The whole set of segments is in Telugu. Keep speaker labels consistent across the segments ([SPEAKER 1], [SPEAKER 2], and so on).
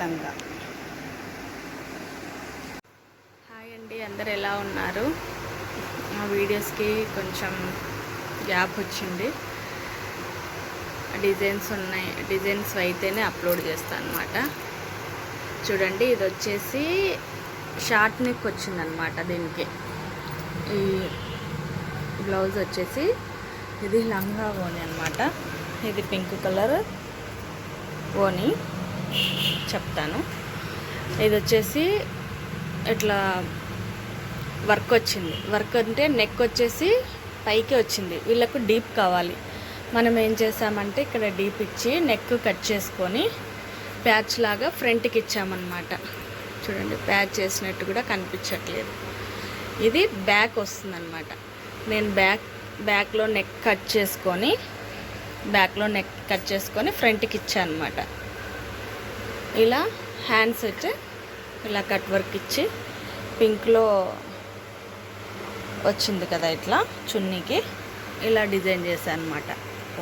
[SPEAKER 1] లంగా. హాయ్ అండి, అందరు ఎలా ఉన్నారు? మా వీడియోస్కి కొంచెం గ్యాప్ వచ్చింది. డిజైన్స్ అయితేనే అప్లోడ్ చేస్తాను అనమాట. చూడండి, ఇది వచ్చేసి షార్ట్ నెక్ వచ్చిందనమాట. దీనికి ఈ బ్లౌజ్ వచ్చేసి ఇది లంగా ఓని అనమాట. ఇది పింక్ కలర్ ఓని చెప్తాను. ఇది వచ్చేసి ఇట్లా వర్క్ వచ్చింది. వర్క్ అంటే నెక్ వచ్చేసి పైకి వచ్చింది. వీళ్ళకు డీప్ కావాలి. మనం ఏం చేసామంటే ఇక్కడ డీప్ ఇచ్చి నెక్ కట్ చేసుకొని ప్యాచ్ లాగా ఫ్రంట్కి ఇచ్చామన్నమాట. చూడండి, ప్యాచ్ చేసినట్టు కూడా కనిపించట్లేదు. ఇది బ్యాక్ వస్తుందన్నమాట. నేను బ్యాక్లో నెక్ కట్ చేసుకొని ఫ్రంట్కి ఇచ్చాను అనమాట. ఇలా హ్యాండ్స్ వచ్చి ఇలా కట్ వర్క్ ఇచ్చి పింక్లో వచ్చింది కదా, ఇట్లా చున్నీకి ఇలా డిజైన్ చేశాను అనమాట.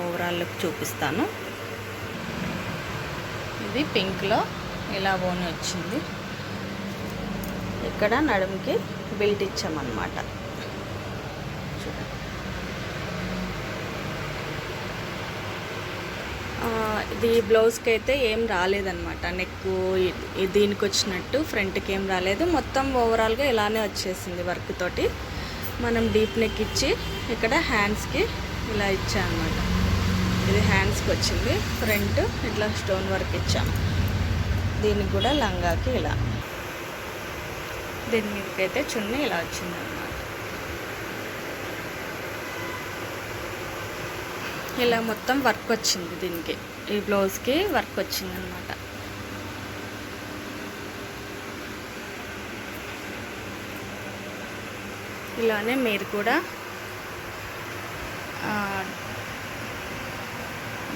[SPEAKER 1] ఓవరాల్ లుక్ చూపిస్తాను. ఇది పింక్లో ఇలా ఓని వచ్చింది. ఇక్కడ నడుముకి బెల్ట్ ఇచ్చామన్నమాట. చూడండి, ఇది బ్లౌజ్కి అయితే ఏం రాలేదన్నమాట. నెక్ దీనికి వచ్చినట్టు ఫ్రంట్కి ఏం రాలేదు. మొత్తం ఓవరాల్గా ఇలానే వచ్చేసింది వర్క్ తోటి. మనం డీప్ నెక్ ఇచ్చి ఇక్కడ హ్యాండ్స్కి ఇలా ఇచ్చామన్నమాట. ఇది హ్యాండ్స్కి వచ్చింది. ఫ్రంట్ ఇట్లా స్టోన్ వర్క్ ఇచ్చాము. దీనికి కూడా లంగాకి ఇలా, దీని మీదకైతే చున్నీ ఇలా వచ్చిందన్నమాట. ఇలా మొత్తం వర్క్ వచ్చింది. దీనికి ఈ బ్లౌజ్కి వర్క్ వచ్చిందన్నమాట. ఇలానే మీరు కూడా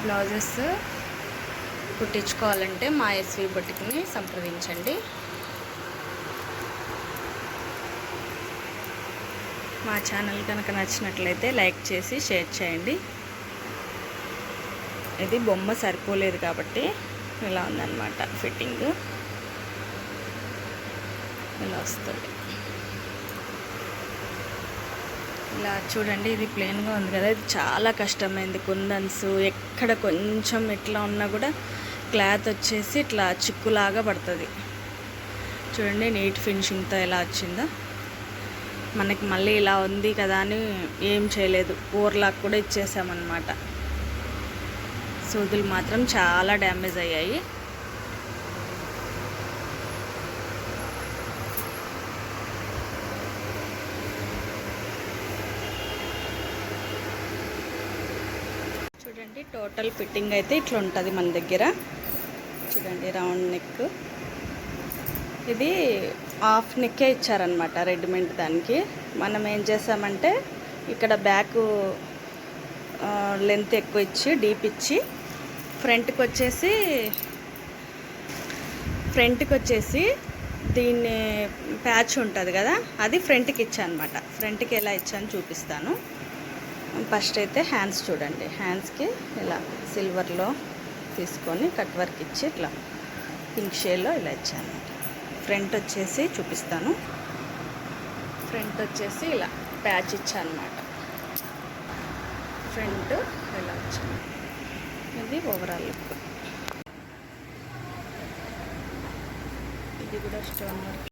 [SPEAKER 1] బ్లౌజెస్ కుట్టించుకోవాలంటే మా ఎస్వి బొటిక్ని సంప్రదించండి. మా ఛానల్ కనుక నచ్చినట్లయితే లైక్ చేసి షేర్ చేయండి. ఇది బొమ్మ సరిపోలేదు కాబట్టి ఇలా ఉందన్నమాట. ఫిట్టింగ్ ఇలా వస్తుంది. ఇలా చూడండి, ఇది ప్లెయిన్గా ఉంది కదా, ఇది చాలా కష్టమైంది. కుందన్స్ ఎక్కడ కొంచెం ఇట్లా ఉన్నా కూడా క్లాత్ వచ్చేసి ఇట్లా చిక్కులాగా పడుతుంది. చూడండి, నీట్ ఫినిషింగ్తో ఎలా వచ్చిందో. మనకి మళ్ళీ ఇలా ఉంది కదా అని ఏం చేయలేదు, ఓవర్లాక్ కూడా ఇచ్చేసామన్నమాట. సూదులు మాత్రం చాలా డ్యామేజ్ అయ్యాయి. చూడండి, టోటల్ ఫిట్టింగ్ అయితే ఇట్లా ఉంటుంది మన దగ్గర. చూడండి, రౌండ్ నెక్. ఇది హాఫ్ నెక్కే ఇచ్చారనమాట రెడీమేడ్. దానికి మనం ఏం చేసామంటే ఇక్కడ బ్యాక్ లెంత్ ఎక్కువ ఇచ్చి డీప్ ఇచ్చి ఫ్రంట్కి వచ్చేసి దీన్ని ప్యాచ్ ఉంటుంది కదా, అది ఫ్రంట్కి ఇచ్చాను అనమాట. ఫ్రంట్కి ఎలా ఇచ్చాను చూపిస్తాను. ఫస్ట్ అయితే హ్యాండ్స్ చూడండి. హ్యాండ్స్కి ఇలా సిల్వర్లో తీసుకొని కట్ వర్క్ ఇచ్చి ఇట్లా పింక్ షేడ్లో ఇలా ఇచ్చాను. ఫ్రంట్ వచ్చేసి చూపిస్తాను. ఫ్రంట్ వచ్చేసి ఇలా ప్యాచ్ ఇచ్చాను అనమాట. ఫ్రంట్ ఇలా వచ్చాను. ఇది ఓవరాల్ లుక్. ఇది కూడా స్టోన్ వర్క్.